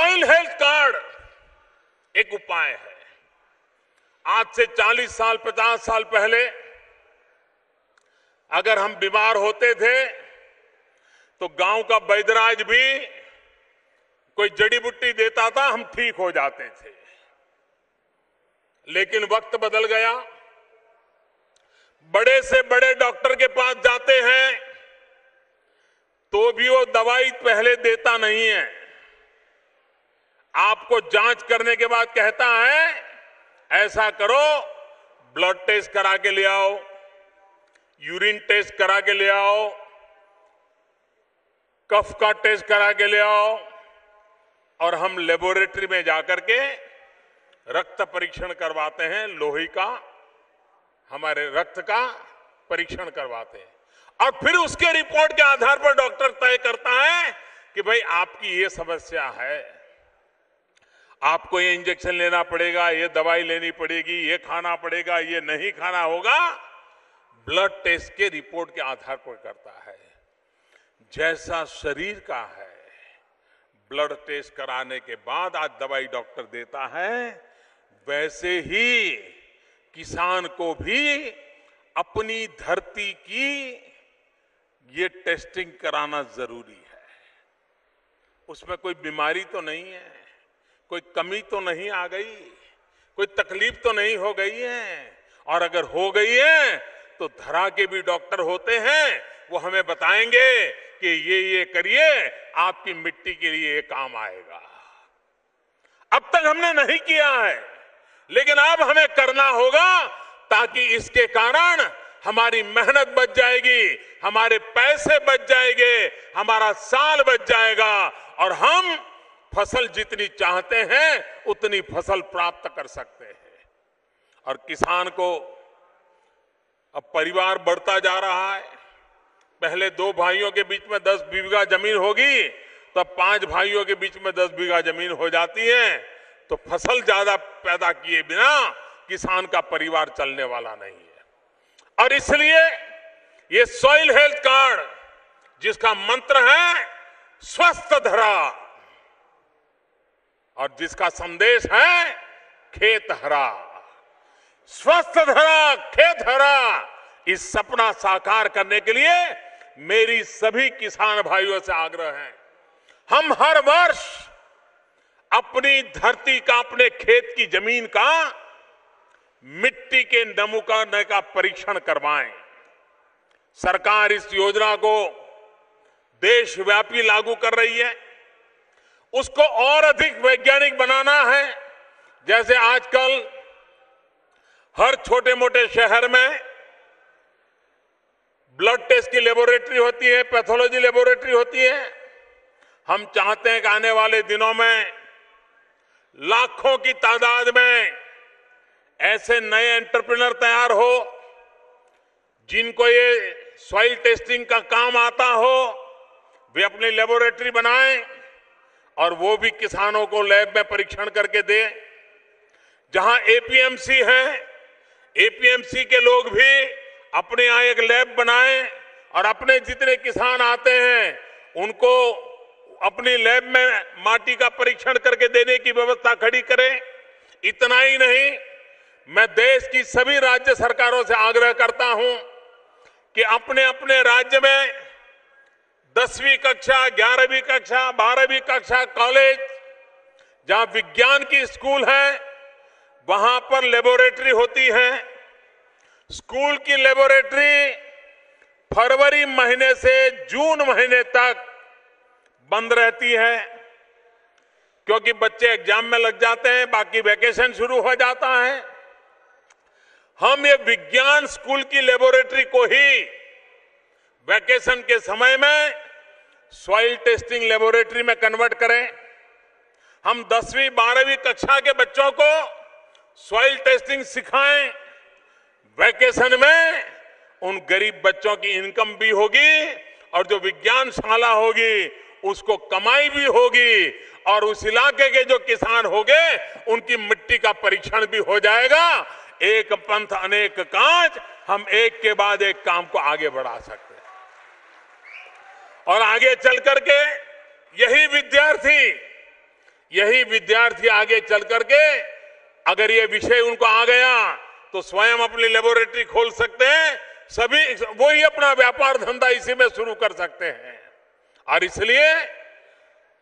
Soil health card एक उपाय है। आज से 40 साल 50 साल पहले अगर हम बीमार होते थे तो गांव का वैद्यराज भी कोई जड़ी बूटी देता था, हम ठीक हो जाते थे। लेकिन वक्त बदल गया, बड़े से बड़े डॉक्टर के पास जाते हैं तो भी वो दवाई पहले देता नहीं है। आपको जांच करने के बाद कहता है ऐसा करो, ब्लड टेस्ट करा के ले आओ, यूरिन टेस्ट करा के ले आओ, कफ का टेस्ट करा के ले आओ, और हम लेबोरेटरी में जाकर के रक्त परीक्षण करवाते हैं, लोही का, हमारे रक्त का परीक्षण करवाते हैं, और फिर उसके रिपोर्ट के आधार पर डॉक्टर तय करता है कि भाई आपकी ये समस्या है, आपको ये इंजेक्शन लेना पड़ेगा, ये दवाई लेनी पड़ेगी, ये खाना पड़ेगा, ये नहीं खाना होगा। ब्लड टेस्ट के रिपोर्ट के आधार पर करता है। जैसा शरीर का है, ब्लड टेस्ट कराने के बाद आज दवाई डॉक्टर देता है, वैसे ही किसान को भी अपनी धरती की ये टेस्टिंग कराना जरूरी है। उसमें कोई बीमारी तो नहीं है, कोई कमी तो नहीं आ गई, कोई तकलीफ तो नहीं हो गई है, और अगर हो गई है तो धरा के भी डॉक्टर होते हैं, वो हमें बताएंगे कि ये करिए, आपकी मिट्टी के लिए ये काम आएगा। अब तक हमने नहीं किया है, लेकिन अब हमें करना होगा, ताकि इसके कारण हमारी मेहनत बच जाएगी, हमारे पैसे बच जाएंगे, हमारा साल बच जाएगा, और हम फसल जितनी चाहते हैं उतनी फसल प्राप्त कर सकते हैं। और किसान को अब परिवार बढ़ता जा रहा है। पहले 2 भाइयों के बीच में 10 बीघा जमीन होगी, तो अब 5 भाइयों के बीच में 10 बीघा जमीन हो जाती है। तो फसल ज्यादा पैदा किए बिना किसान का परिवार चलने वाला नहीं है। और इसलिए ये सॉइल हेल्थ कार्ड, जिसका मंत्र है स्वस्थ धरा, और जिसका संदेश है खेत हरा, स्वस्थ धरा खेत हरा, इस सपना साकार करने के लिए मेरी सभी किसान भाइयों से आग्रह है, हम हर वर्ष अपनी धरती का, अपने खेत की जमीन का मिट्टी के नमूने का परीक्षण करवाएं। सरकार इस योजना को देशव्यापी लागू कर रही है। उसको और अधिक वैज्ञानिक बनाना है। जैसे आजकल हर छोटे मोटे शहर में ब्लड टेस्ट की लेबोरेटरी होती है, पैथोलॉजी लेबोरेटरी होती है। हम चाहते हैं कि आने वाले दिनों में लाखों की तादाद में ऐसे नए एंटरप्रेन्योर तैयार हो, जिनको ये सॉइल टेस्टिंग का काम आता हो, वे अपनी लेबोरेटरी बनाएं और वो भी किसानों को लैब में परीक्षण करके दे। जहां एपीएमसी है, एपीएमसी के लोग भी अपने यहाँ एक लैब बनाएं और अपने जितने किसान आते हैं उनको अपनी लैब में माटी का परीक्षण करके देने की व्यवस्था खड़ी करें। इतना ही नहीं, मैं देश की सभी राज्य सरकारों से आग्रह करता हूं कि अपने अपने राज्य में 10वीं कक्षा, 11वीं कक्षा, 12वीं कक्षा कॉलेज, जहां विज्ञान की स्कूल है, वहां पर लेबोरेटरी होती है। स्कूल की लेबोरेटरी फरवरी महीने से जून महीने तक बंद रहती है, क्योंकि बच्चे एग्जाम में लग जाते हैं, बाकी वैकेशन शुरू हो जाता है। हम ये विज्ञान स्कूल की लेबोरेटरी को ही वैकेशन के समय में सॉइल टेस्टिंग लेबोरेटरी में कन्वर्ट करें। हम 10वीं 12वीं कक्षा के बच्चों को सॉइल टेस्टिंग सिखाएं। वैकेशन में उन गरीब बच्चों की इनकम भी होगी और जो विज्ञानशाला होगी उसको कमाई भी होगी, और उस इलाके के जो किसान होंगे उनकी मिट्टी का परीक्षण भी हो जाएगा। एक पंथ अनेक काज, हम एक के बाद एक काम को आगे बढ़ा सकते हैं। और आगे चल करके यही विद्यार्थी, यही विद्यार्थी आगे चल करके अगर ये विषय उनको आ गया तो स्वयं अपनी लेबोरेटरी खोल सकते हैं, सभी वही अपना व्यापार धंधा इसी में शुरू कर सकते हैं। और इसलिए,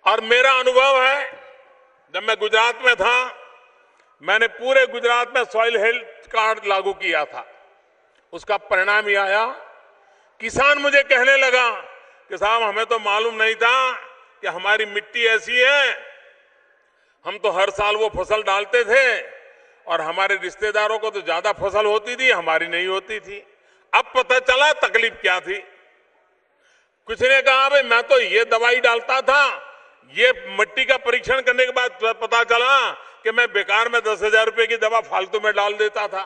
और मेरा अनुभव है, जब मैं गुजरात में था, मैंने पूरे गुजरात में सॉइल हेल्थ कार्ड लागू किया था। उसका परिणाम ये आया, किसान मुझे कहने लगा कि साहब हमें तो मालूम नहीं था कि हमारी मिट्टी ऐसी है, हम तो हर साल वो फसल डालते थे और हमारे रिश्तेदारों को तो ज्यादा फसल होती थी, हमारी नहीं होती थी। अब पता चला तकलीफ क्या थी। कुछ ने कहा भाई मैं तो ये दवाई डालता था, ये मिट्टी का परीक्षण करने के बाद पता चला कि मैं बेकार में 10,000 रुपए की दवा फालतू में डाल देता था।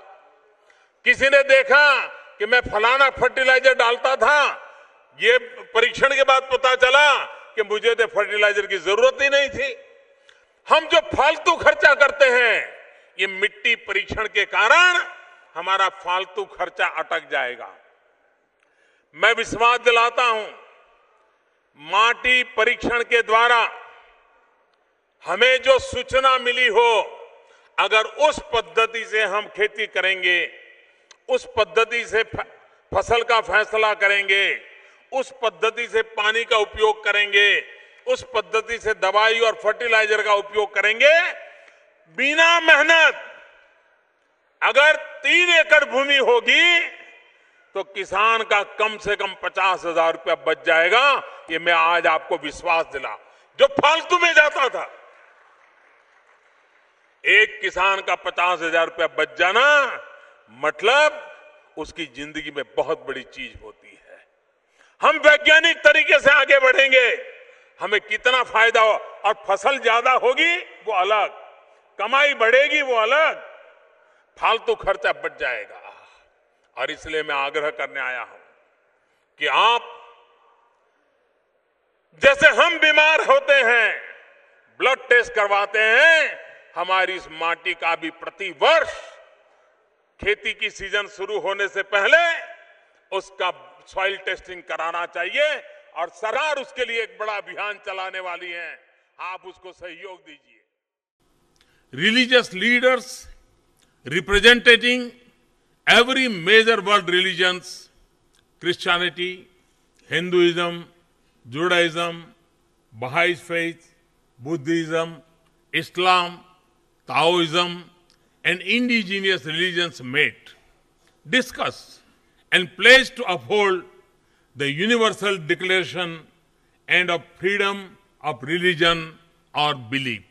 किसी ने देखा कि मैं फलाना फर्टिलाइजर डालता था, ये परीक्षण के बाद पता चला कि मुझे तो फर्टिलाइजर की जरूरत ही नहीं थी। हम जो फालतू खर्चा करते हैं, ये मिट्टी परीक्षण के कारण हमारा फालतू खर्चा अटक जाएगा। मैं विश्वास दिलाता हूं, माटी परीक्षण के द्वारा हमें जो सूचना मिली हो, अगर उस पद्धति से हम खेती करेंगे, उस पद्धति से फसल का फैसला करेंगे, उस पद्धति से पानी का उपयोग करेंगे, उस पद्धति से दवाई और फर्टिलाइजर का उपयोग करेंगे, बिना मेहनत अगर 3 एकड़ भूमि होगी तो किसान का कम से कम 50,000 रुपया बच जाएगा। ये मैं आज आपको विश्वास दिला, जो फालतू में जाता था। एक किसान का 50,000 रुपया बच जाना मतलब उसकी जिंदगी में बहुत बड़ी चीज होती है। हम वैज्ञानिक तरीके से आगे बढ़ेंगे, हमें कितना फायदा हो, और फसल ज्यादा होगी वो अलग, कमाई बढ़ेगी वो अलग, फालतू खर्चा बच जाएगा। और इसलिए मैं आग्रह करने आया हूं कि आप, जैसे हम बीमार होते हैं, ब्लड टेस्ट करवाते हैं, हमारी इस माटी का भी प्रति वर्ष खेती की सीजन शुरू होने से पहले उसका सॉइल टेस्टिंग कराना चाहिए। और सरकार उसके लिए एक बड़ा अभियान चलाने वाली है, आप उसको सहयोग दीजिए। Religious leaders representing every major world religions, Christianity, Hinduism, Judaism, Baha'i faith, Buddhism, Islam, Taoism, and indigenous religions met, discussed, and pledged to uphold the Universal Declaration and of freedom of religion or belief.